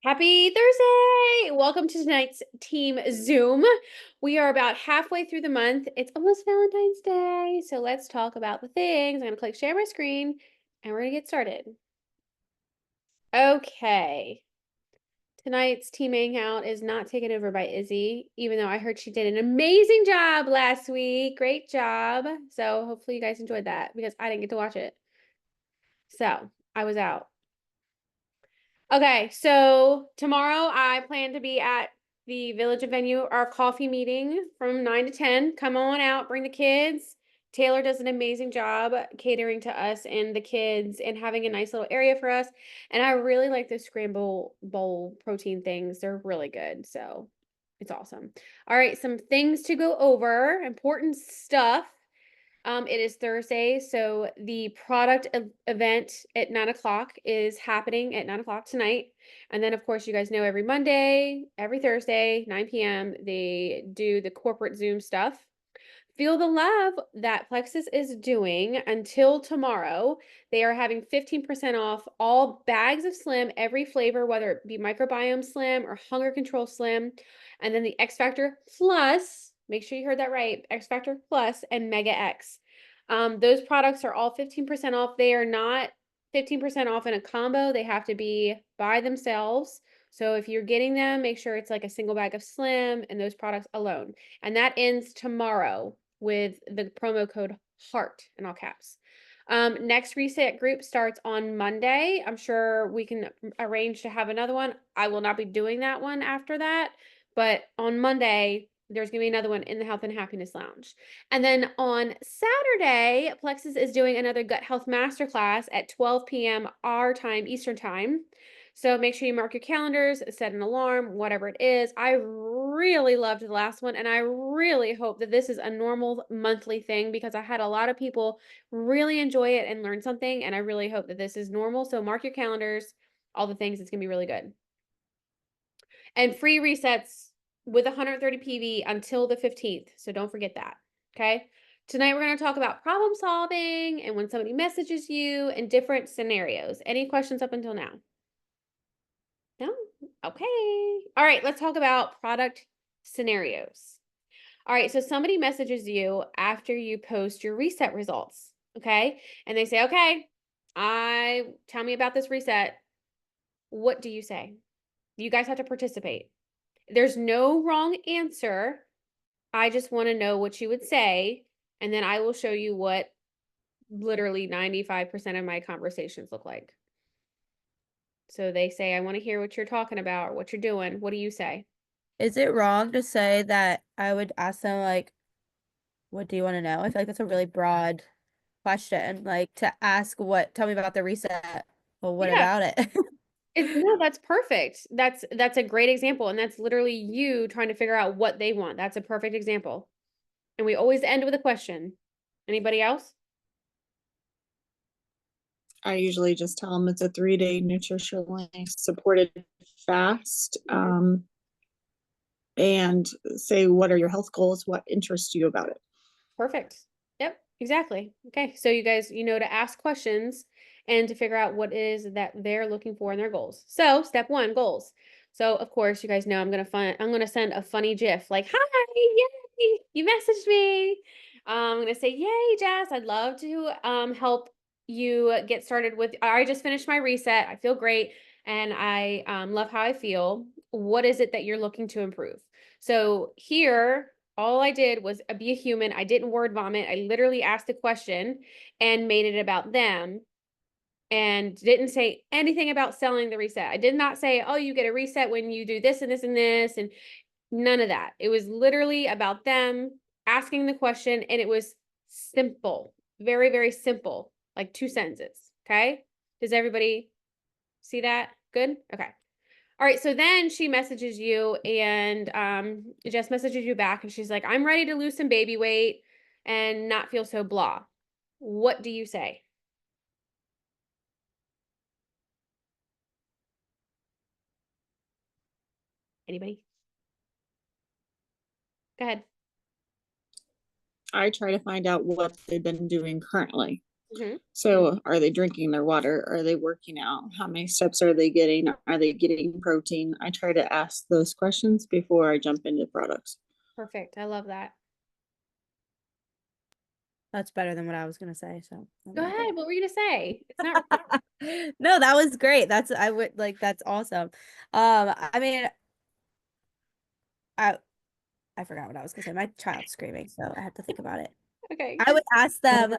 Happy Thursday! Welcome to tonight's Team Zoom. We are about halfway through the month. It's almost Valentine's Day, so let's talk about the things. I'm going to click share my screen and we're going to get started. Okay. Tonight's team hangout is not taken over by Izzy, even though I heard she did an amazing job last week. Great job. So hopefully you guys enjoyed that because I didn't get to watch it. So I was out. Okay, so tomorrow I plan to be at the Village of Venue, our coffee meeting from 9 to 10. Come on out, bring the kids. Taylor does an amazing job catering to us and the kids and having a nice little area for us. And I really like the scramble bowl protein things. They're really good. So it's awesome. All right, some things to go over, important stuff. It is Thursday, so the product event at 9 o'clock is happening at 9 o'clock tonight. And then, of course, you guys know every Monday, every Thursday, 9 p.m., they do the corporate Zoom stuff. Feel the love that Plexus is doing until tomorrow. They are having 15% off all bags of Slim, every flavor, whether it be microbiome Slim or hunger control Slim. And then the X Factor Plus, make sure you heard that right, X Factor Plus and Mega X. Those products are all 15% off. They are not 15% off in a combo. They have to be by themselves. So if you're getting them, make sure it's like a single bag of Slim and those products alone. And that ends tomorrow with the promo code HEART in all caps. Next reset group starts on Monday. I'm sure we can arrange to have another one. I will not be doing that one after that, but on Monday, there's going to be another one in the Health and Happiness Lounge. And then on Saturday, Plexus is doing another Gut Health Masterclass at 12 p.m. our time, Eastern Time. So make sure you mark your calendars, set an alarm, whatever it is. I really loved the last one, and I really hope that this is a normal monthly thing because I had a lot of people really enjoy it and learn something, and I really hope that this is normal. So mark your calendars, all the things. It's going to be really good. And free resets with 130 PV until the 15th. So don't forget that. Okay. Tonight we're going to talk about problem solving and when somebody messages you and different scenarios. Any questions up until now? No? Okay. All right, let's talk about product scenarios. All right, so somebody messages you after you post your reset results, okay? And they say, "Okay, tell me about this reset." What do you say? You guys have to participate. There's no wrong answer. I just want to know what you would say, and then I will show you what literally 95% of my conversations look like. So they say, "I want to hear what you're talking about or what you're doing." What do you say? Is it wrong to say that I would ask them, like, what do you want to know? I feel like that's a really broad question. Like, to ask tell me about the reset. Well, what Yeah. about it? No, that's perfect. That's a great example, and that's literally you trying to figure out what they want. That's a perfect example. And we always end with a question. Anybody else? I usually just tell them it's a 3-day nutritionally supported fast, and say, what are your health goals? What interests you about it? Perfect. Yep, exactly. Okay, so you guys, you know to ask questions and to figure out what it is that they're looking for in their goals. So, step 1, goals. So, of course, you guys know I'm gonna send a funny GIF like, "Hi, yay, you messaged me." I'm gonna say, "Yay, Jess, I'd love to help you get started with I just finished my reset. I feel great and I love how I feel. What is it that you're looking to improve?" So, here all I did was be a human. I didn't word vomit. I literally asked a question and made it about them and didn't say anything about selling the reset. I did not say, "Oh, you get a reset when you do this and this and this," and none of that. It was literally about them asking the question, and it was simple, very, very simple, like 2 sentences. Okay. Does everybody see that? Good. Okay. All right, so then she messages you and Jess messages you back and she's like, "I'm ready to lose some baby weight and not feel so blah." What do you say? Anybody? Go ahead. I try to find out what they've been doing currently. Mhm. So are they drinking their water? Are they working out? How many steps are they getting? Are they getting protein? I try to ask those questions before I jump into products. Perfect. I love that. That's better than what I was gonna say, so I Go like ahead. it. What were you gonna say? It's not No, that was great. I would like that's awesome. I mean, I I forgot what I was gonna say. My child's screaming, so I have to think about it. okay. I would ask them,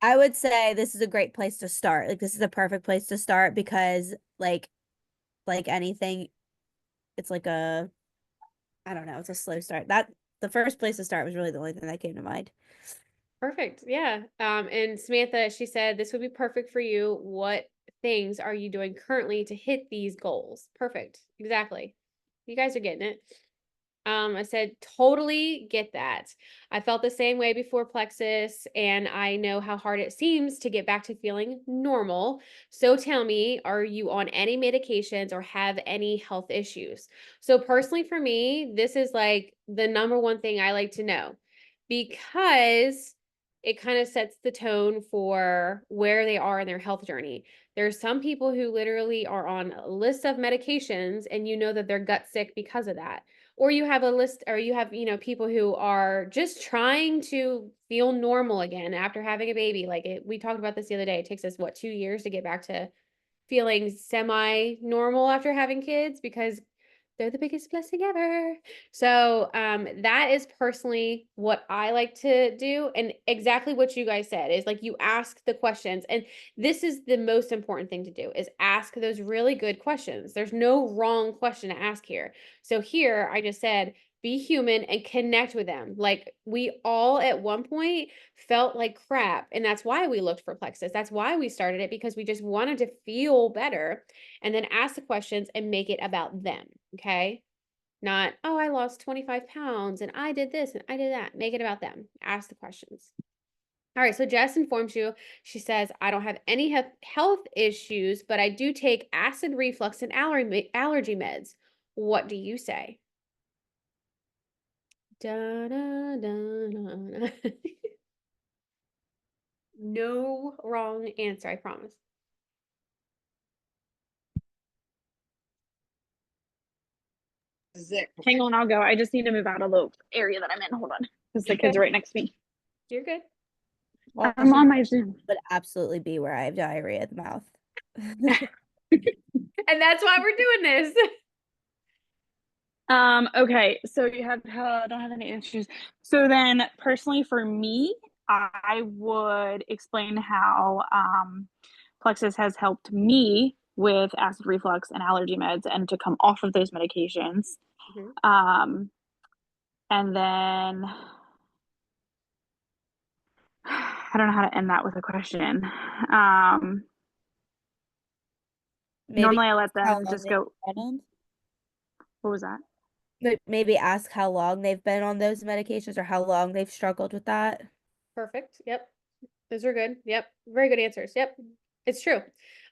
I would say this is a great place to start. Like this is the perfect place to start because like anything, it's like a I don't know, it's a slow start. That the first place to start was really the only thing that came to mind. Perfect. Yeah. And Samantha, she said this would be perfect for you. What things are you doing currently to hit these goals? Perfect. Exactly. You guys are getting it. I said, totally get that. I felt the same way before Plexus, and I know how hard it seems to get back to feeling normal. So tell me, are you on any medications or have any health issues? So, personally, for me, this is like the number one thing I like to know because it kind of sets the tone for where they are in their health journey. There's some people who literally are on a list of medications, and you know that they're gut sick because of that, or you have a list, or you have, people who are just trying to feel normal again after having a baby. Like we talked about this the other day. It takes us, what, 2 years to get back to feeling semi normal after having kids because they're the biggest blessing ever. So that is personally what I like to do. And exactly what you guys said is like you ask the questions. And this is the most important thing to do is ask those really good questions. There's no wrong question to ask here. So here I just said, be human and connect with them. Like we all at one point felt like crap. And that's why we looked for Plexus. That's why we started it, because we just wanted to feel better, and then ask the questions and make it about them. Okay. Not, oh, I lost 25 pounds and I did this and I did that. Make it about them. Ask the questions. All right. So Jess informs you. She says, I don't have any health issues, but I do take acid reflux and allergy meds. What do you say? Da, da, da, da, da. No wrong answer, I promise. Hang on, I'll go. I just need to move out of the area that I'm in. Hold on, because the kids Okay. are right next to me. You're good. I'm on my Zoom. Would absolutely be where I have diarrhea at the mouth. And that's why we're doing this. Okay, so you have don't have any issues. So then, personally, for me, I would explain how Plexus has helped me with acid reflux and allergy meds, and to come off of those medications. Mhm. And then I don't know how to end that with a question. Maybe Normally I let how them long just they've go. been on. What was that? Maybe ask how long they've been on those medications or how long they've struggled with that. Perfect. Yep. Those are good. Yep. Very good answers. Yep. It's true.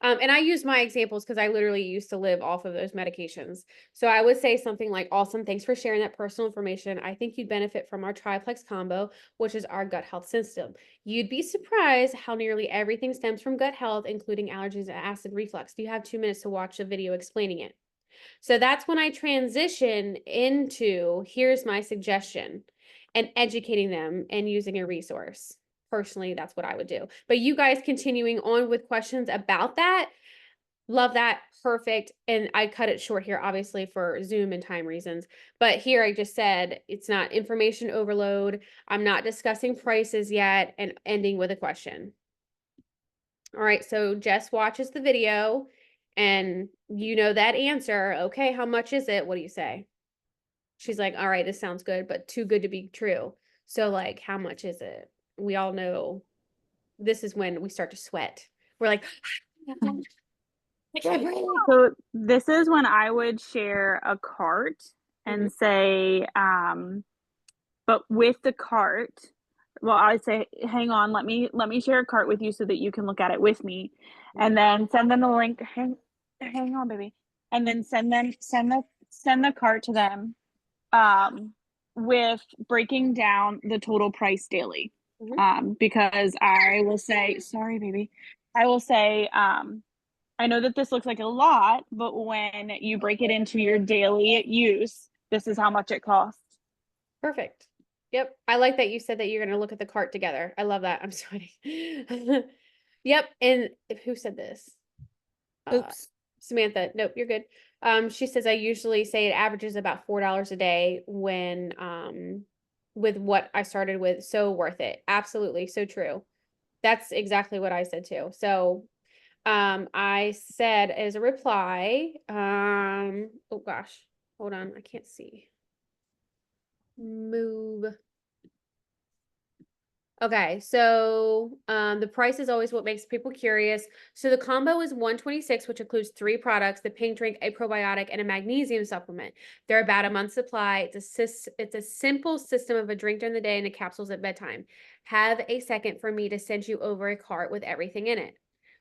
And I use my examples because I literally used to live off of those medications. So I would say something like, awesome, thanks for sharing that personal information. I think you'd benefit from our triplex combo, which is our gut health system. You'd be surprised how nearly everything stems from gut health, including allergies and acid reflux. Do you have 2 minutes to watch a video explaining it? So that's when I transition into here's my suggestion and educating them and using a resource. Personally, that's what I would do. But you guys continuing on with questions about that, love that. Perfect. And I cut it short here, obviously, for Zoom and time reasons. But here I just said it's not information overload. I'm not discussing prices yet, and ending with a question. All right, so Jess watches the video and you know that answer. Okay, how much is it? What do you say? She's like, all right, this sounds good, but too good to be true. So, like, how much is it? We all know this is when we start to sweat. We're like, I can't breathe. So this is when I would share a cart and say, but with the cart, well, I'd say, hang on, let me share a cart with you so that you can look at it with me, and then send them the link. Hang on, baby, and then send the cart to them, with breaking down the total price daily. Because I will say, sorry, baby. I will say, I know that this looks like a lot, but when you break it into your daily use, this is how much it costs. Perfect. Yep. I like that you said that you're going to look at the cart together. I love that. I'm sweating. Yep. And who said this? Oops. Samantha. Nope, you're good. She says I usually say it averages about $4 a day when with what I started with. So worth it. Absolutely. So true. That's exactly what I said too. So I said as a reply, oh gosh, hold on, I can't see. Move. Okay, so the price is always what makes people curious. So the combo is $126, which includes 3 products: the pink drink, a probiotic, and a magnesium supplement. They're about a month's supply. It's a simple system of a drink during the day and a capsules at bedtime. Have a second for me to send you over a cart with everything in it.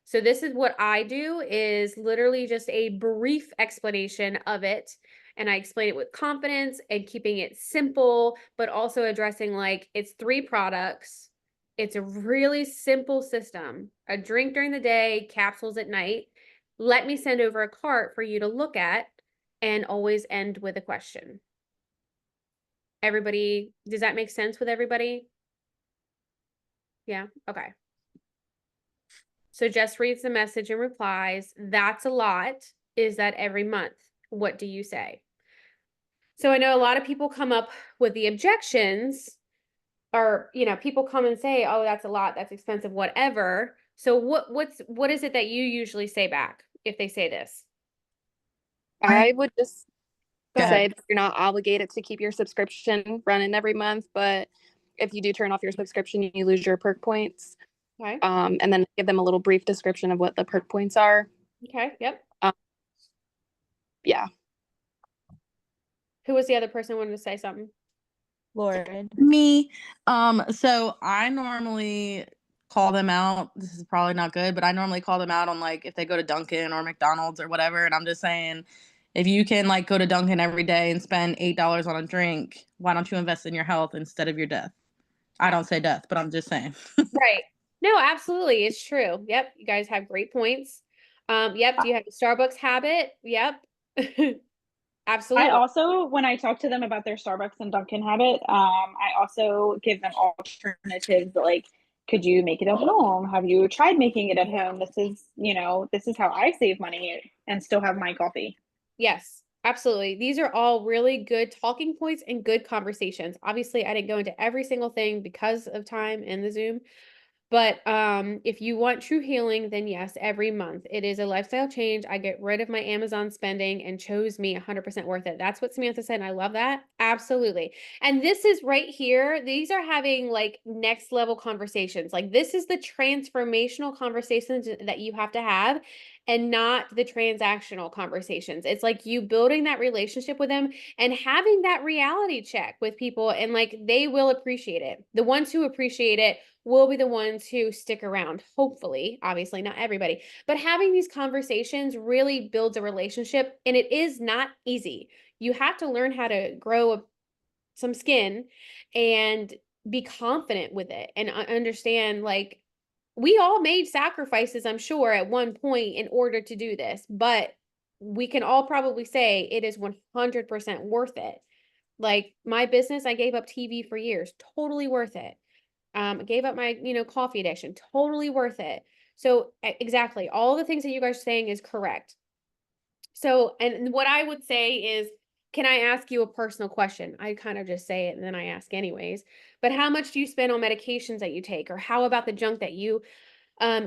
So this is what I do, is literally just a brief explanation of it. And I explain it with confidence and keeping it simple, but also addressing like it's 3 products. It's a really simple system. A drink during the day, capsules at night. Let me send over a cart for you to look at, and always end with a question. Everybody, does that make sense with everybody? Yeah, okay. So Jess reads the message and replies, that's a lot. Is that every month? What do you say? So I know a lot of people come up with the objections, or people come and say, oh, that's a lot, that's expensive, whatever. So what is it that you usually say back if they say this? I would just Go say ahead. that you're not obligated to keep your subscription running every month, but if you do turn off your subscription, you lose your perk points. Okay. And then give them a little brief description of what the perk points are. Okay. Yep. Yeah. Who was the other person who wanted to say something? Lauren. Me. So I normally call them out. This is probably not good, but I normally call them out on like if they go to Dunkin' or McDonald's or whatever. And I'm just saying, if you can like go to Dunkin' every day and spend $8 on a drink, why don't you invest in your health instead of your death? I don't say death, but I'm just saying. Right. No, absolutely. It's true. Yep. You guys have great points. Yep. Do you have a Starbucks habit? Yep. Absolutely. I also, when I talk to them about their Starbucks and Dunkin' habit, I also give them alternatives like, could you make it at home? Have you tried making it at home? This is how I save money and still have my coffee. Yes, absolutely. These are all really good talking points and good conversations. Obviously, I didn't go into every single thing because of time in the Zoom. But if you want true healing, then yes, every month. It is a lifestyle change. I get rid of my Amazon spending and chose me 100% worth it. That's what Samantha said, and I love that. Absolutely. And this is right here. These are having like next level conversations. Like this is the transformational conversations that you have to have, and not the transactional conversations. It's like you building that relationship with them and having that reality check with people, and like they will appreciate it. The ones who appreciate it will be the ones who stick around, hopefully. Obviously, not everybody, but having these conversations really builds a relationship, and it is not easy. You have to learn how to grow some skin and be confident with it, and understand like we all made sacrifices, I'm sure, at one point in order to do this, but we can all probably say it is 100% worth it. Like my business, I gave up TV for years, totally worth it. Gave up my, coffee addiction, totally worth it. So exactly, all the things that you guys are saying is correct. So, and what I would say is, can I ask you a personal question? I kind of just say it and then I ask anyways. But how much do you spend on medications that you take? Or how about the junk that you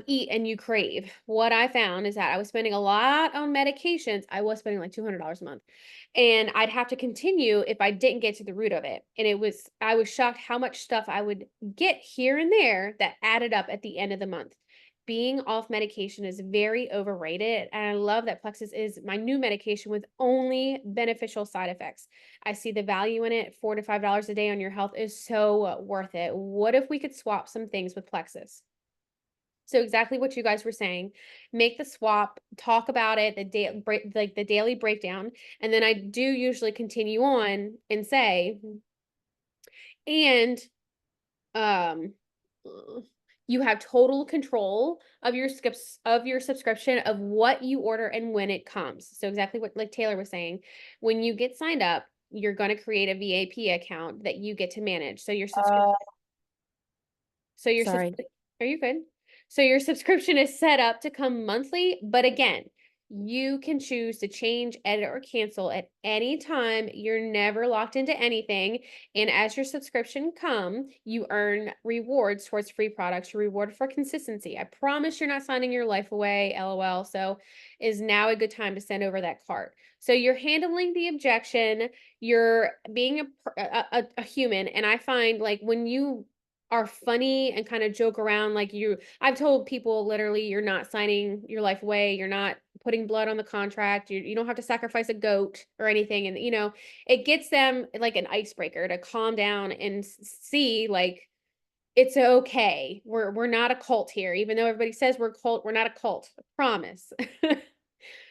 eat and you crave? What I found is that I was spending a lot on medications. I was spending like $200 a month, and I'd have to continue if I didn't get to the root of it. And I was shocked how much stuff I would get here and there that added up at the end of the month. Being off medication is very overrated, and I love that Plexus is my new medication with only beneficial side effects. I see the value in it. $4 to $5 a day on your health is so worth it. What if we could swap some things with Plexus? So exactly what you guys were saying, make the swap, talk about it, the daily breakdown, and then I do usually continue on and say, and You have total control of your subscription of what you order and when it comes. So exactly what like Taylor was saying, when you get signed up, you're going to create a VAP account that you get to manage. So your subscription Sorry. are you good? So your subscription is set up to come monthly, but again, you can choose to change, edit, or cancel at any time. You're never locked into anything. And as your subscription come, you earn rewards towards free products. You're rewarded for consistency. I promise you're not signing your life away, LOL. So is now a good time to send over that cart. So you're handling the objection. You're being a human. And I find like when you are funny and kind of joke around like I've told people literally you're not signing your life away, you're not putting blood on the contract, you don't have to sacrifice a goat or anything, and it gets them like an icebreaker to calm down and see like it's okay. We're not a cult here, even though everybody says we're a cult, we're not a cult, I promise.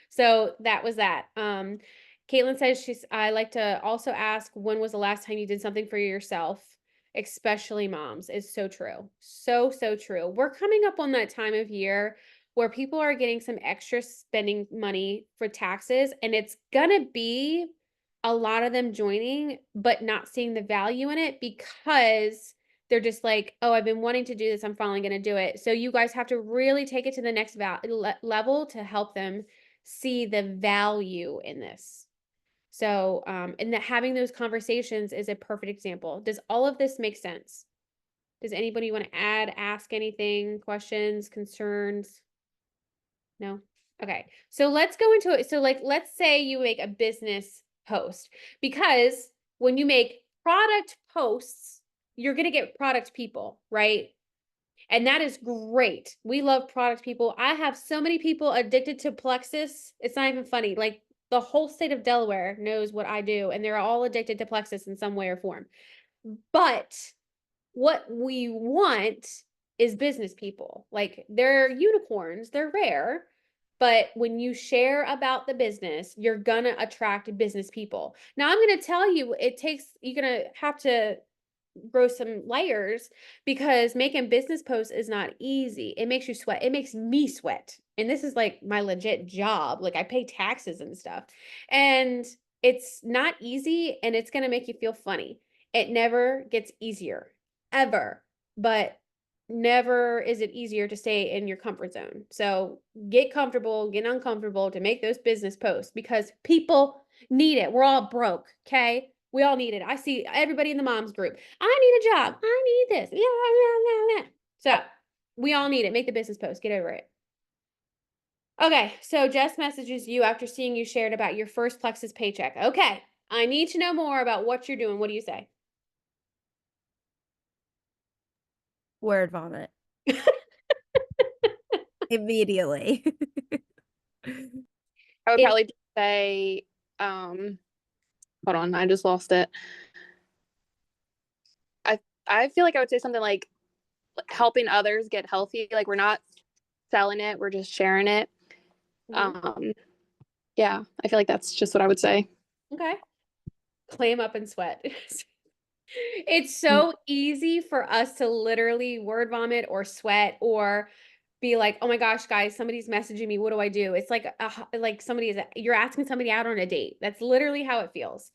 So that was that. Caitlin says I like to also ask, when was the last time you did something for yourself? Especially moms, is so true. So true. We're coming up on that time of year where people are getting some extra spending money for taxes, and it's gonna be a lot of them joining, but not seeing the value in it because they're just like, oh, I've been wanting to do this, I'm finally gonna do it. So you guys have to really take it to the next level to help them see the value in this. So, and that having those conversations is a perfect example. Does all of this make sense? Does anybody want to ask anything, questions, concerns? No? Okay. So let's go into it. So like, let's say you make a business post, because when you make product posts, you're going to get product people, right? And that is great. We love product people. I have so many people addicted to Plexus. It's not even funny. Like the whole state of Delaware knows what I do, and they're all addicted to Plexus in some way or form. But what we want is business people. Like they're unicorns, they're rare. But when you share about the business, you're gonna attract business people. Now, I'm gonna tell you, you're gonna have to grow some layers, because making business posts is not easy. It makes you sweat. It makes me sweat. And this is like my legit job. Like I pay taxes and stuff. And it's not easy, and it's going to make you feel funny. It never gets easier, ever. But never is it easier to stay in your comfort zone. So get comfortable, get uncomfortable to make those business posts, because people need it. We're all broke, okay? We all need it. I see everybody in the moms group. I need a job. I need this. Yeah. So we all need it. Make the business post. Get over it. Okay. So Jess messages you after seeing you shared about your first Plexus paycheck. Okay. I need to know more about what you're doing. What do you say? Word vomit. Immediately. I would probably say, hold on, I just lost it. I feel like I would say something like helping others get healthy. Like we're not selling it, we're just sharing it. Yeah, I feel like that's just what I would say. Okay. Clam up and sweat. It's so easy for us to literally word vomit or sweat or be like, oh my gosh, guys, somebody's messaging me. What do I do? It's like you're asking somebody out on a date. That's literally how it feels.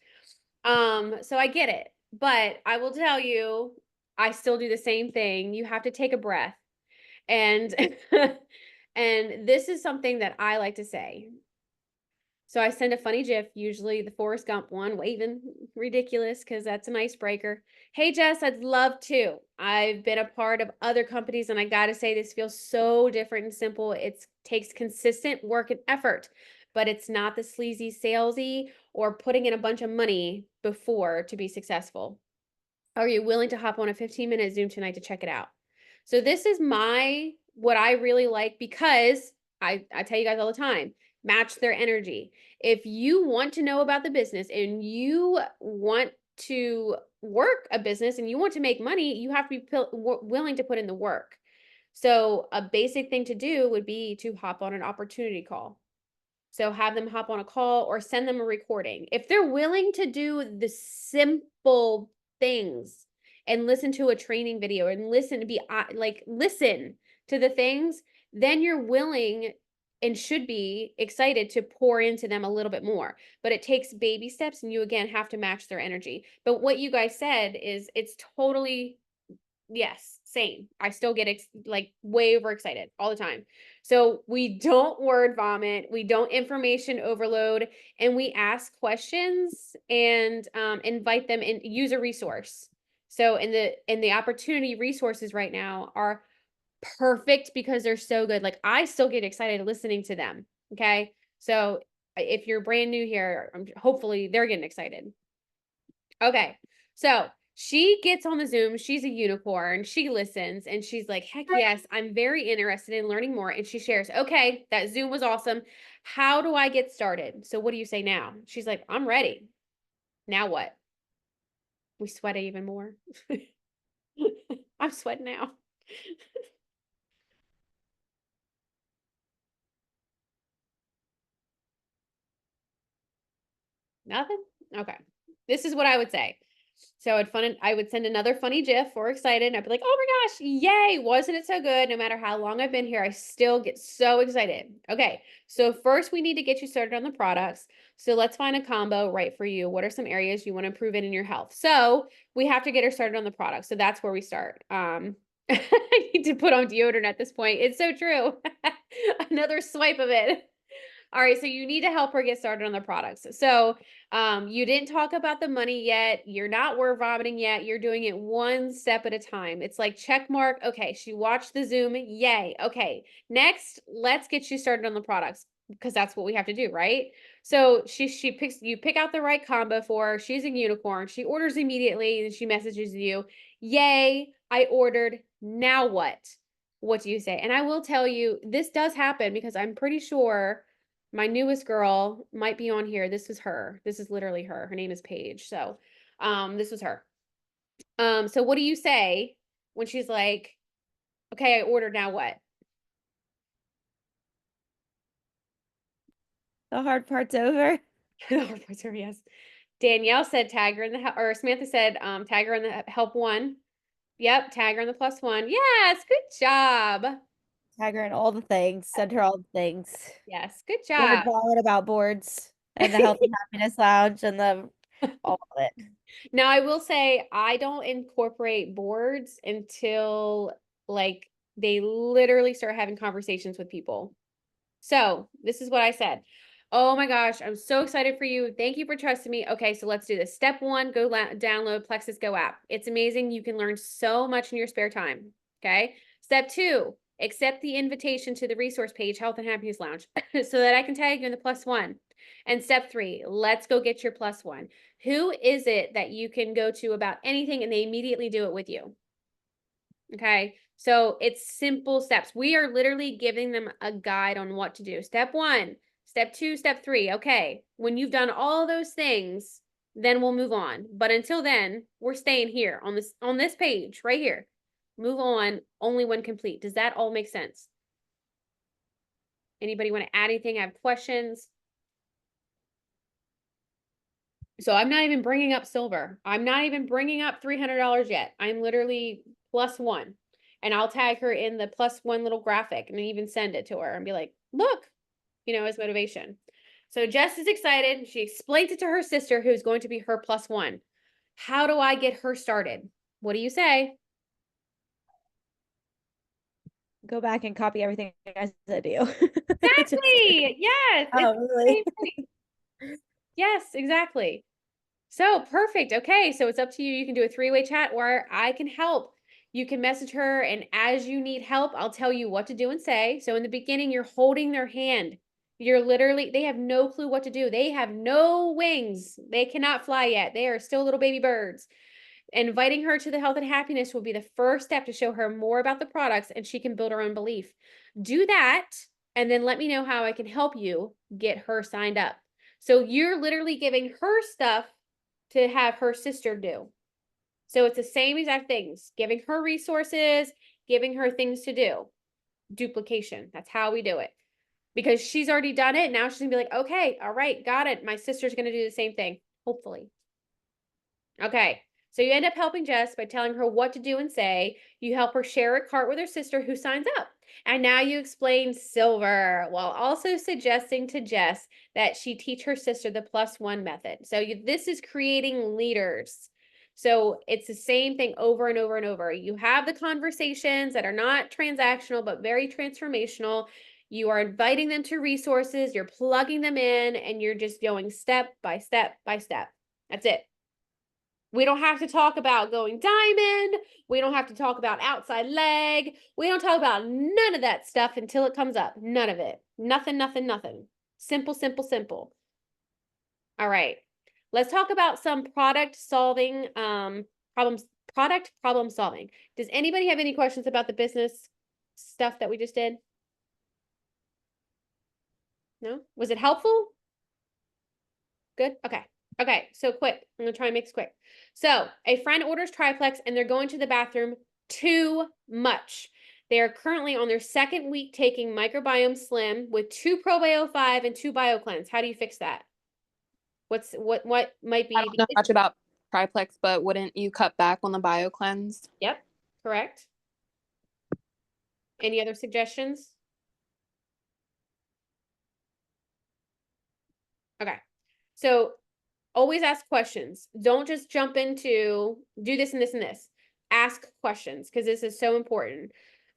So I get it, but I will tell you, I still do the same thing. You have to take a breath. And and this is something that I like to say. So I send a funny GIF, usually the Forrest Gump one, waving, ridiculous, because that's an icebreaker. Hey, Jess, I'd love to. I've been a part of other companies, and I got to say, this feels so different and simple. It takes consistent work and effort, but it's not the sleazy, salesy, or putting in a bunch of money before to be successful. Are you willing to hop on a 15-minute Zoom tonight to check it out? So this is what I really like, because I tell you guys all the time, match their energy. If you want to know about the business and you want to work a business and you want to make money, you have to be willing to put in the work. So a basic thing to do would be to hop on an opportunity call. So have them hop on a call or send them a recording. If they're willing to do the simple things, and listen to a training video and listen to listen to the things, then you're willing and should be excited to pour into them a little bit more. But it takes baby steps, and you again have to match their energy. But what you guys said is it's totally, yes, same. I still get like way overexcited all the time. So we don't word vomit, we don't information overload, and we ask questions and invite them and use a resource. So in the opportunity resources right now are perfect because they're so good. Like I still get excited listening to them. Okay. So if you're brand new here, hopefully they're getting excited. Okay. So she gets on the Zoom. She's a unicorn. She listens and she's like, heck yes, I'm very interested in learning more. And she shares, okay, that Zoom was awesome. How do I get started? So what do you say now? She's like, I'm ready. Now what? We sweat even more. I'm sweating now. Nothing? Okay. This is what I would say. So I would send another funny GIF or excited. And I'd be like, oh my gosh, yay. Wasn't it so good? No matter how long I've been here, I still get so excited. Okay. So first we need to get you started on the products. So let's find a combo right for you. What are some areas you want to improve in your health? So we have to get her started on the product. So that's where we start. I need to put on deodorant at this point. It's so true. Another swipe of it. All right, so you need to help her get started on the products. So you didn't talk about the money yet. You're not word vomiting yet. You're doing it one step at a time. It's like check mark. Okay, she watched the Zoom. Yay. Okay, next, let's get you started on the products because that's what we have to do, right? So you pick out the right combo for her. She's a unicorn. She orders immediately and she messages you, yay, I ordered. Now what? What do you say? And I will tell you, this does happen because I'm pretty sure my newest girl might be on here. This is her. This is literally her. Her name is Paige. So, this was her. So what do you say when she's like, okay, I ordered, now what? The hard part's over. The hard part's over, yes. Danielle said tag her in the, or Samantha said, tag her in the help one. Yep, tag her in the +1. Yes, good job. Tag her in all the things. Send her all the things. Yes, good Word job. vomit about boards and the Health and Happiness Lounge and the all of it. Now, I will say I don't incorporate boards until like they literally start having conversations with people. So this is what I said. Oh my gosh, I'm so excited for you. Thank you for trusting me. Okay, so let's do this. Step 1, go download Plexus Go app. It's amazing. You can learn so much in your spare time. Okay. Step 2, accept the invitation to the resource page, Health and Happiness Lounge, so that I can tag you in the +1. And step 3, let's go get your +1. Who is it that you can go to about anything and they immediately do it with you? Okay. So it's simple steps. We are literally giving them a guide on what to do. Step 1, step 2, step 3. Okay. When you've done all those things, then we'll move on. But until then, we're staying here on this page right here. Move on only when complete. Does that all make sense? Anybody want to add anything? Have questions? So I'm not even bringing up silver. I'm not even bringing up $300 yet. I'm literally +1. And I'll tag her in the +1 little graphic and even send it to her and be like, look, as motivation. So Jess is excited. She explains it to her sister, who's going to be her +1. How do I get her started? What do you say? Go back and copy everything I said to you. Exactly. Yes. Oh, really? Yes, exactly. So perfect. Okay. So it's up to you. You can do a 3-way chat where I can help. You can message her, and as you need help, I'll tell you what to do and say. So in the beginning, you're holding their hand. They have no clue what to do. They have no wings. They cannot fly yet. They are still little baby birds. Inviting her to the Health and Happiness will be the first step to show her more about the products and she can build her own belief. Do that, and then let me know how I can help you get her signed up. So you're literally giving her stuff to have her sister do. So it's the same exact things, giving her resources, giving her things to do. Duplication. That's how we do it. Because she's already done it. Now she's gonna be like, okay, all right, got it. My sister's gonna do the same thing, hopefully. Okay. So you end up helping Jess by telling her what to do and say. You help her share a cart with her sister who signs up. And now you explain silver while also suggesting to Jess that she teach her sister the +1 method. So this is creating leaders. So it's the same thing over and over and over. You have the conversations that are not transactional, but very transformational. You are inviting them to resources, you're plugging them in, and you're just going step by step by step. That's it. We don't have to talk about going diamond. We don't have to talk about outside leg. We don't talk about none of that stuff until it comes up. None of it. Nothing, nothing, nothing. Simple, simple, simple. All right. Let's talk about some product solving product problem solving. Does anybody have any questions about the business stuff that we just did? No? Was it helpful? Good? Okay. Okay, so quick. I'm gonna try and make this quick. So a friend orders triplex and they're going to the bathroom too much. They are currently on their second week taking Microbiome Slim with 2 Probio 5 and 2 BioCleanse. How do you fix that? What might be I don't know much about triplex, but wouldn't you cut back on the BioCleanse? Yep, correct. Any other suggestions? Okay. So always ask questions. Don't just jump into do this and this and this. Ask questions because this is so important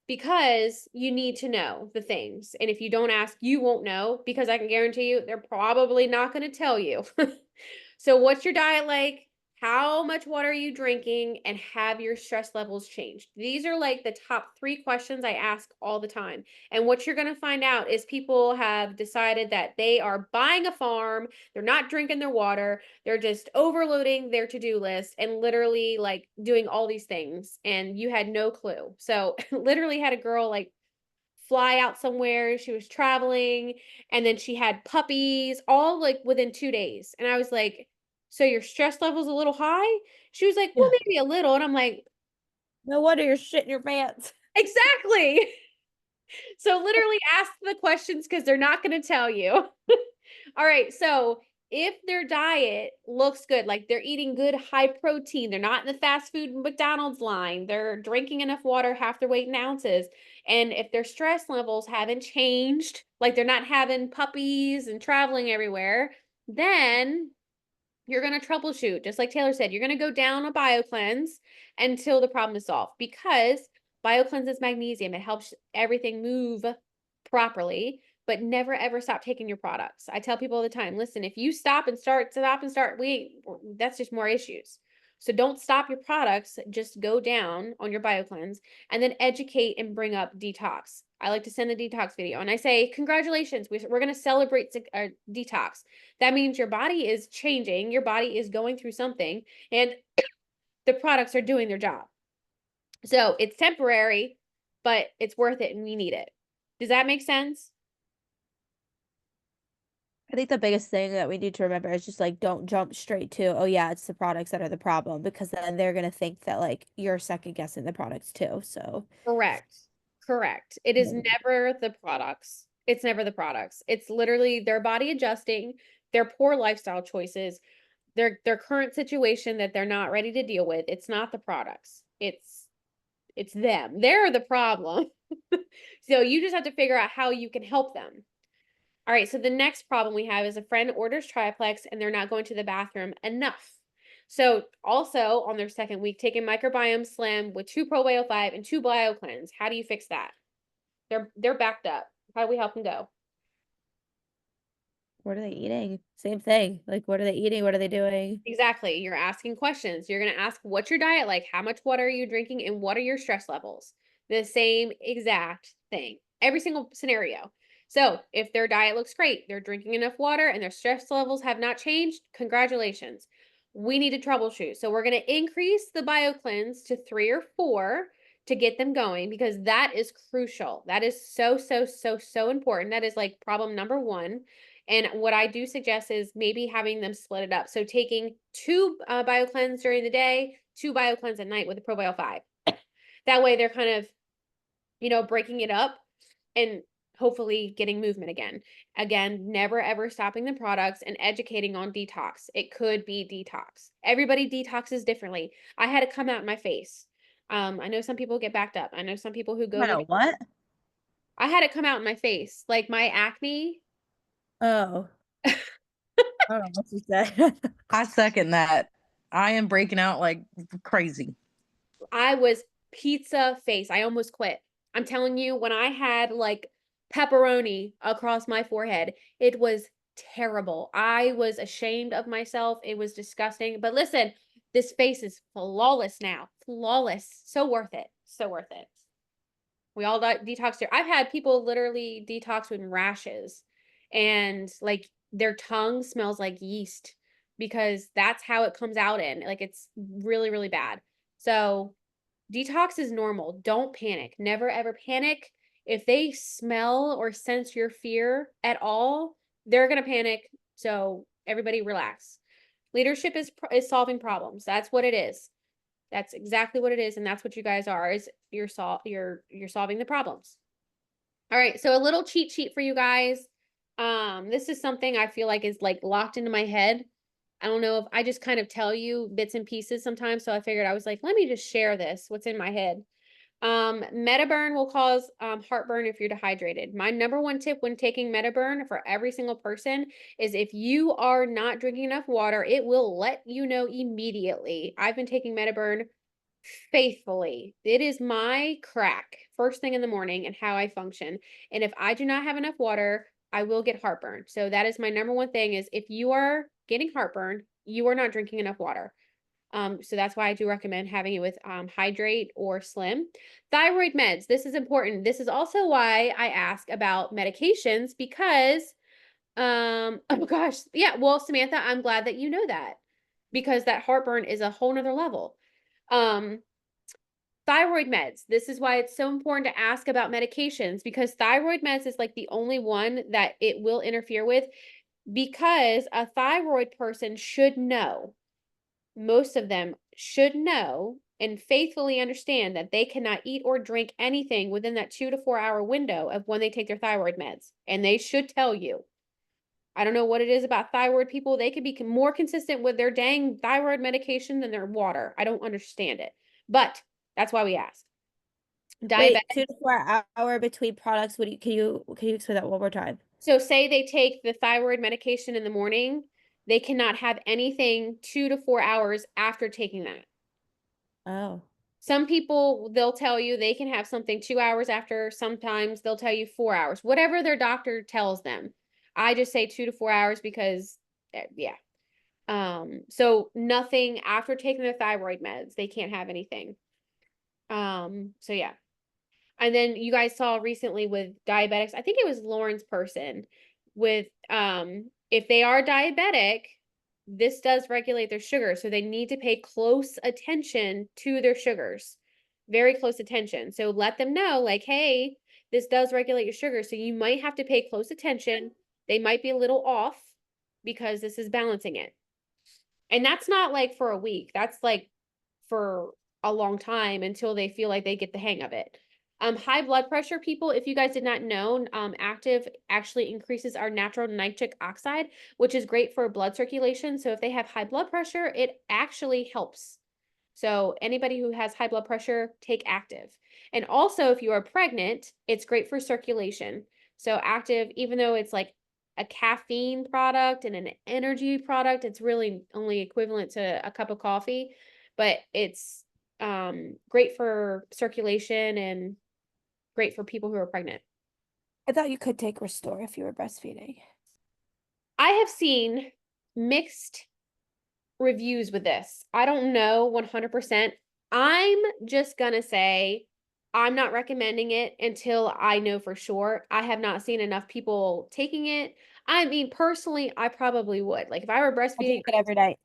because you need to know the things. And if you don't ask, you won't know because I can guarantee you they're probably not going to tell you. So what's your diet like? How much water are you drinking? And have your stress levels changed? These are like the top 3 questions I ask all the time. And what you're going to find out is people have decided that they are buying a farm. They're not drinking their water. They're just overloading their to-do list and literally like doing all these things. And you had no clue. So literally had a girl like fly out somewhere. She was traveling and then she had puppies all like within 2 days. And I was like, so your stress level's a little high? She was like, well, maybe a little. And I'm like, No wonder you're shitting your pants. exactly. So literally ask the questions because they're not going to tell you. All right. So if their diet looks good, like they're eating good high protein, they're not in the fast food McDonald's line, they're drinking enough water, half their weight in ounces. And if their stress levels haven't changed, like they're not having puppies and traveling everywhere, then you're going to troubleshoot. Just like Taylor said, you're going to go down a BioCleanse until the problem is solved because BioCleanse is magnesium. It helps everything move properly, but never ever stop taking your products. I tell people all the time, listen, if you stop and start, that's just more issues. So don't stop your products, just go down on your BioCleanse and then educate and bring up detox. I like to send the detox video and I say, congratulations, we're going to celebrate detox. That means your body is changing, your body is going through something, and the products are doing their job. So it's temporary, but it's worth it and we need it. Does that make sense? I think the biggest thing that we need to remember is just like don't jump straight to, oh yeah, it's the products that are the problem, because then they're gonna think that like you're second guessing the products too. So Correct. Correct. It is Yeah. never the products. It's never the products. It's literally their body adjusting, their poor lifestyle choices, their current situation that they're not ready to deal with. It's not the products. It's them. They're the problem. So you just have to figure out how you can help them. All right, so the next problem we have is a friend orders triplex and they're not going to the bathroom enough. So also on their second week, taking Microbiome Slim with 2 Probio 5 and 2 BioCleanse. How do you fix that? They're backed up. How do we help them go? What are they eating? Same thing. Like, what are they eating? What are they doing? Exactly. You're asking questions. You're going to ask, what's your diet like? How much water are you drinking? And what are your stress levels? The same exact thing. Every single scenario. So if their diet looks great, they're drinking enough water and their stress levels have not changed, congratulations. We need to troubleshoot. So we're going to increase the BioCleanse to 3 or 4 to get them going because that is crucial. That is so important. That is like problem number 1. And what I do suggest is maybe having them split it up. So taking 2 BioCleanse during the day, 2 BioCleanse at night with a Probio 5. That way they're kind of, breaking it up and hopefully getting movement again. Again, never ever stopping the products and educating on detox. It could be detox. Everybody detoxes differently. I had it come out in my face. I know some people get backed up. I know some people who go to, what? I had it come out in my face, like my acne. Oh. I don't know what you said. I second that. I am breaking out like crazy. I was pizza face. I almost quit. I'm telling you, when I had like pepperoni across my forehead, it was terrible. I was ashamed of myself. It was disgusting. But listen, this face is flawless now. Flawless. So worth it. So worth it. We all detox here. I've had people literally detox with rashes and like their tongue smells like yeast because that's how it comes out in. Like it's really, really bad. So detox is normal. Don't panic. Never ever panic. If they smell or sense your fear at all, they're going to panic. So everybody relax. Leadership is solving problems. That's what it is. That's exactly what it is, and that's what you guys are. Is you're solving the problems. All right, so a little cheat sheet for you guys. This is something I feel like is like locked into my head. I don't know if I just kind of tell you bits and pieces sometimes, so I figured I was like, let me just share this, what's in my head. Metaburn will cause heartburn if you're dehydrated. My number one tip when taking Metaburn for every single person is if you are not drinking enough water, it will let you know immediately. I've been taking Metaburn faithfully. It is my crack first thing in the morning and how I function. And if I do not have enough water, I will get heartburn. So that is my number one thing is if you are getting heartburn, you are not drinking enough water. So that's why I do recommend having it with Hydrate or Slim. Thyroid meds. This is important. This is also why I ask about medications because, oh my gosh. Yeah. Well, Samantha, I'm glad that you know that because that heartburn is a whole nother level. Thyroid meds. This is why it's so important to ask about medications because thyroid meds is like the only one that it will interfere with because a thyroid person should know. Most of them should know and faithfully understand that they cannot eat or drink anything within that 2 to 4 hour window of when they take their thyroid meds. And they should tell you. I don't know what it is about thyroid people. They could be more consistent with their dang thyroid medication than their water. I don't understand it. But that's why we ask. Wait, Diabetic. 2 to 4 hour between products. Can you explain that one more time? So say they take the thyroid medication in the morning, they cannot have anything 2 to 4 hours after taking that. Oh. Some people, they'll tell you they can have something 2 hours after. Sometimes they'll tell you 4 hours, whatever their doctor tells them. I just say 2 to 4 hours because, yeah. So nothing after taking their thyroid meds, they can't have anything. So yeah. And then you guys saw recently with diabetics, I think it was Lauren's person with, if they are diabetic, this does regulate their sugar. So they need to pay close attention to their sugars, very close attention. So let them know like, hey, this does regulate your sugar. So you might have to pay close attention. They might be a little off because this is balancing it. And that's not like for a week. That's like for a long time until they feel like they get the hang of it. High blood pressure people, if you guys did not know, Active actually increases our natural nitric oxide, which is great for blood circulation. So if they have high blood pressure, it actually helps. So anybody who has high blood pressure, take Active. And also if you are pregnant, it's great for circulation. So Active, even though it's like a caffeine product and an energy product, it's really only equivalent to a cup of coffee, but it's great for circulation and great for people who are pregnant. I thought you could take Restore if you were breastfeeding. I have seen mixed reviews with this. I don't know 100%. I'm just gonna say I'm not recommending it until I know for sure. I have not seen enough people taking it. I mean, personally, I probably would. Like if I were I breastfeeding, take it every night.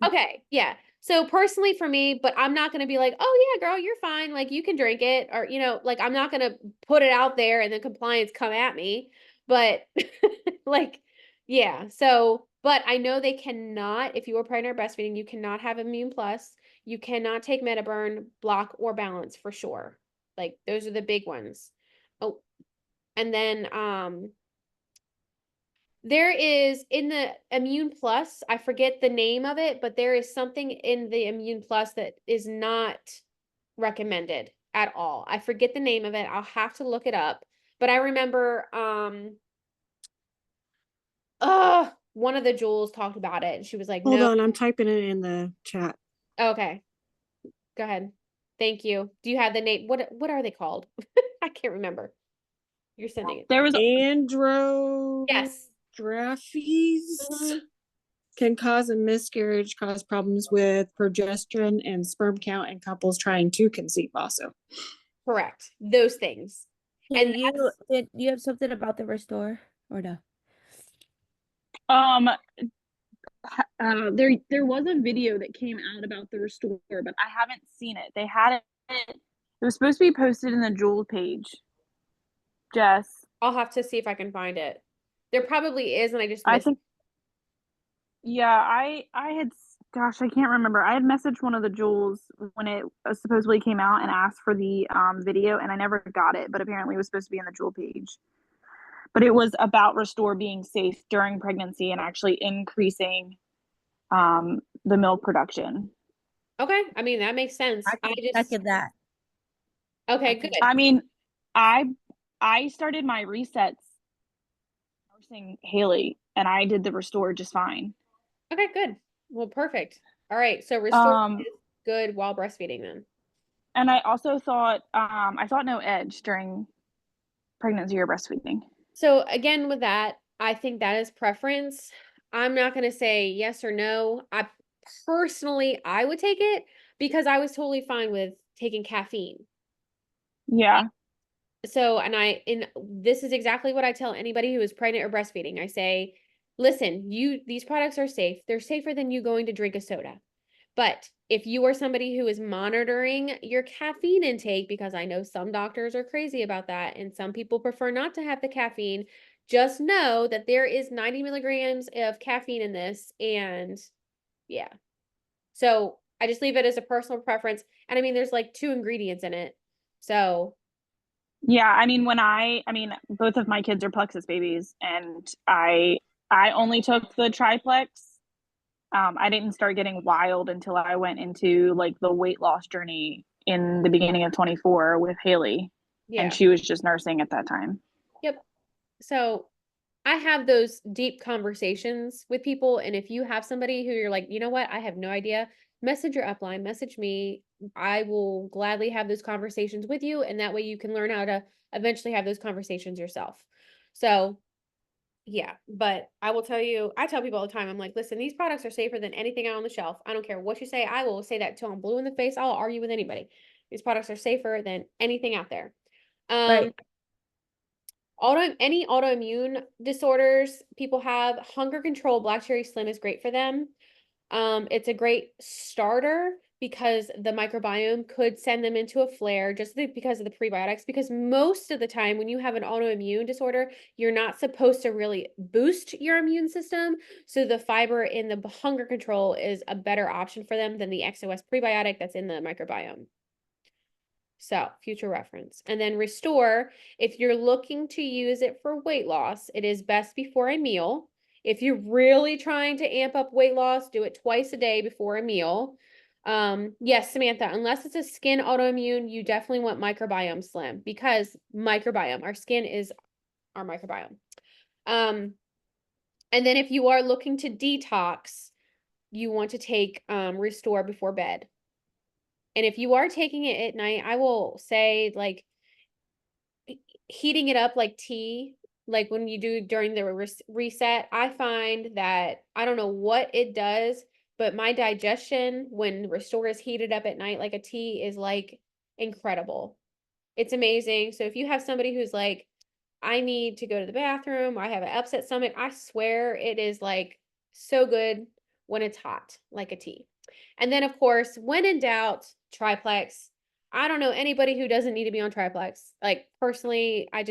okay, yeah. So personally for me, but I'm not gonna be like, oh yeah, girl, you're fine. Like you can drink it, or like I'm not gonna put it out there and then compliance come at me. But like, yeah. So, but I know they cannot, if you are pregnant or breastfeeding, you cannot have Immune Plus. You cannot take Metaburn, Block, or Balance for sure. Like those are the big ones. Oh, And then there is in the Immune Plus, I forget the name of it, but there is something in the Immune Plus that is not recommended at all. I forget the name of it. I'll have to look it up. But I remember one of the Jules talked about it and she was like, Hold no. on, I'm typing it in the chat. Okay. Go ahead. Thank you. Do you have the name? What are they called? I can't remember. You're sending it. There was Androdraphies Yes. can cause a miscarriage, cause problems with progesterone and sperm count in couples trying to conceive also. Correct. Those things. Can And you that's- did you have something about the Restore or no? there was a video that came out about the Restore, but I haven't seen it. They had it. It was supposed to be posted in the Jewel page. Jess, I'll have to see if I can find it. There probably is, and I just I missed think. Yeah, I had. Gosh, I can't remember. I had messaged one of the Jewels when it supposedly came out and asked for the video, and I never got it. But apparently, it was supposed to be in the Jewel page. But it was about Restore being safe during pregnancy and actually increasing the milk production. Okay, I mean that makes sense. I can second that. Okay, I good. can- I mean, I started my resets nursing Haley, and I did the Restore just fine. Okay, good. Well, perfect. All right, so Restore Um, is good while breastfeeding then. And I also thought no edge during pregnancy or breastfeeding. So again, with that, I think that is preference. I'm not going to say yes or no. I personally, I would take it because I was totally fine with taking caffeine. Yeah. So, and this is exactly what I tell anybody who is pregnant or breastfeeding. I say, listen, these products are safe. They're safer than you going to drink a soda. But if you are somebody who is monitoring your caffeine intake, because I know some doctors are crazy about that and some people prefer not to have the caffeine, just know that there is 90 milligrams of caffeine in this. And yeah. So I just leave it as a personal preference. And I mean, there's like 2 ingredients in it. So Yeah, I mean both of my kids are Plexus babies, and I only took the triplex. I didn't start getting wild until I went into like the weight loss journey in the beginning of 24 with Haley, yeah. and she was just nursing at that time. Yep. So I have those deep conversations with people. And if you have somebody who you're like, you know what, I have no idea, message your upline, message me. I will gladly have those conversations with you. And that way you can learn how to eventually have those conversations yourself. So yeah, but I will tell you, I tell people all the time, I'm like, listen, these products are safer than anything out on the shelf. I don't care what you say. I will say that till I'm blue in the face. I'll argue with anybody. These products are safer than anything out there. Right. Any autoimmune disorders people have, hunger control, Black Cherry Slim is great for them. It's a great starter because the microbiome could send them into a flare because of the prebiotics, because most of the time when you have an autoimmune disorder, you're not supposed to really boost your immune system. So the fiber in the hunger control is a better option for them than the XOS prebiotic that's in the microbiome. So future reference. And then Restore, if you're looking to use it for weight loss, it is best before a meal. If you're really trying to amp up weight loss, do it twice a day before a meal. Yes, Samantha, unless it's a skin autoimmune, you definitely want Microbiome Slim because microbiome, our skin is our microbiome. And then if you are looking to detox, you want to take Restore before bed. And if you are taking it at night, I will say like heating it up like tea, like when you do during the reset, I find that I don't know what it does, but my digestion when Restore is heated up at night like a tea is like incredible. It's amazing. So if you have somebody who's like, I need to go to the bathroom, I have an upset stomach, I swear it is like so good when it's hot, like a tea. And then of course, when in doubt, triplex. I don't know anybody who doesn't need to be on triplex. Like personally, I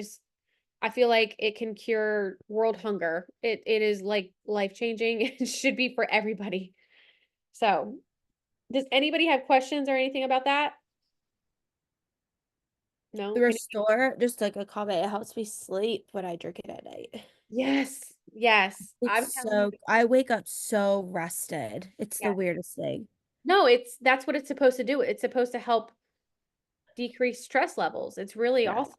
feel like it can cure world hunger. It is like life-changing. It should be for everybody. So, does anybody have questions or anything about that? No? The Any- Restore, just like a comment, it helps me sleep when I drink it at night. Yes, yes. I'm It's telling so you. I wake up so rested. It's the Yeah. weirdest thing. No, that's what it's supposed to do. It's supposed to help decrease stress levels. It's really Yeah. awesome.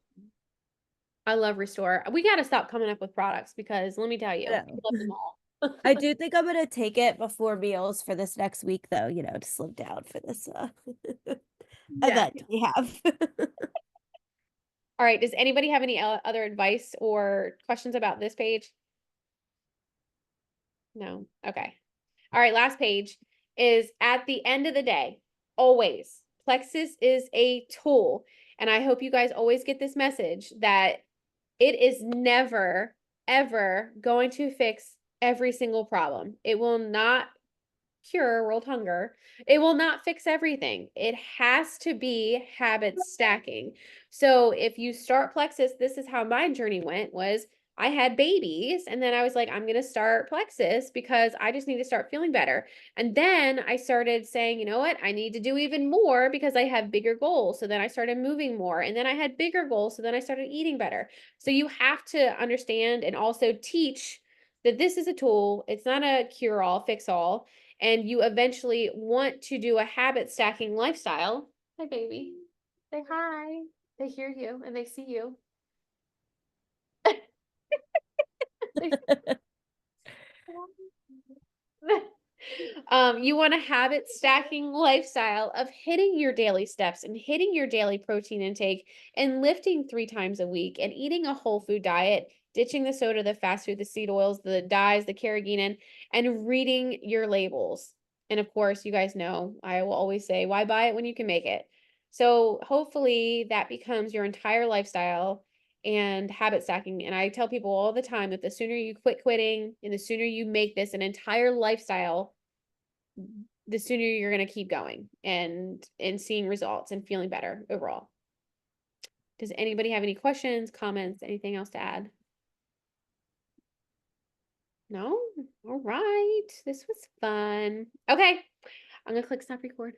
I love Restore. We got to stop coming up with products because let me tell you, I know. love them all. I do think I'm gonna take it before meals for this next week though, to slow down for this Yeah. event we have. All right. Does anybody have any other advice or questions about this page? No. Okay. All right. Last page is at the end of the day, always Plexus is a tool. And I hope you guys always get this message that it is never, ever going to fix every single problem. It will not cure world hunger. It will not fix everything. It has to be habit stacking. So if you start Plexus, this is how my journey went was I had babies and then I was like, I'm going to start Plexus because I just need to start feeling better. And then I started saying, you know what? I need to do even more because I have bigger goals. So then I started moving more and then I had bigger goals. So then I started eating better. So you have to understand and also teach that this is a tool. It's not a cure all, fix all, and you eventually want to do a habit stacking lifestyle. Hi, baby. Say hi. They hear you and they see you. They you want a habit stacking lifestyle of hitting your daily steps and hitting your daily protein intake and lifting 3 times a week and eating a whole food diet, ditching the soda, the fast food, the seed oils, the dyes, the carrageenan, and reading your labels. And of course, you guys know I will always say, why buy it when you can make it? So hopefully that becomes your entire lifestyle and habit stacking. And I tell people all the time that the sooner you quit quitting and the sooner you make this an entire lifestyle, the sooner you're going to keep going and seeing results and feeling better overall. Does anybody have any questions, comments, anything else to add? No? All right. This was fun. Okay. I'm going to click stop record.